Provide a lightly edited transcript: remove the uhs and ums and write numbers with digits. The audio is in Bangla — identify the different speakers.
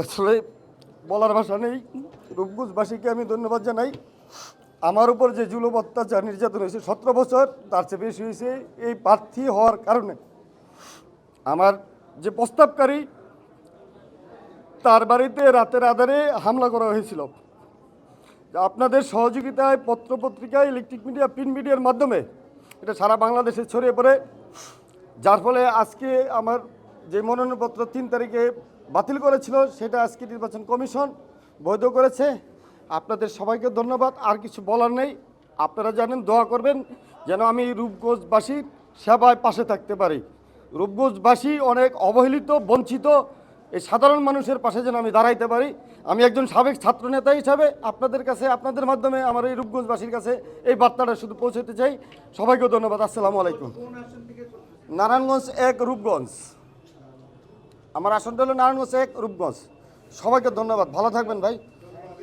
Speaker 1: আসলে বলার ভাষা নেই। রূপগঞ্জবাসীকে আমি ধন্যবাদ জানাই। আমার উপর যে জুলুম অত্যাচার নির্যাতন হয়েছে 17 বছর, তার চেয়ে বেশি হয়েছে এই প্রার্থী হওয়ার কারণে। আমার যে প্রস্তাবকারী, তার বাড়িতে রাতের আধারে হামলা করা হয়েছিল। আপনাদের সহযোগিতায় পত্রপত্রিকা, ইলেকট্রিক মিডিয়া, প্রিন্ট মিডিয়ার মাধ্যমে এটা সারা বাংলাদেশে ছড়িয়ে পড়ে, যার ফলে আজকে আমার যে মনোনয়নপত্র 3 তারিখে বাতিল করেছিল, সেটা আজকে নির্বাচন কমিশন বৈধ করেছে। আপনাদের সবাইকে ধন্যবাদ। আর কিছু বলার নেই। আপনারা জানেন, দোয়া করবেন যেন আমি রূপগঞ্জবাসীর সেবায় পাশে থাকতে পারি। রূপগঞ্জবাসী অনেক অবহেলিত, বঞ্চিত, এই সাধারণ মানুষের পাশে যেন আমি দাঁড়াইতে পারি। আমি একজন সাবেক ছাত্রনেতা হিসাবে আপনাদের কাছে, আপনাদের মাধ্যমে আমার এই রূপগঞ্জবাসীর কাছে এই বার্তাটা শুধু পৌঁছতে চাই। সবাইকে ধন্যবাদ। আসসালামু আলাইকুম। নারায়ণগঞ্জ 1 রূপগঞ্জ। আমার আসনটা হলো নারায়ণগঞ্জ 1 রূপগঞ্জ। সবাইকে ধন্যবাদ। ভালো থাকবেন ভাই।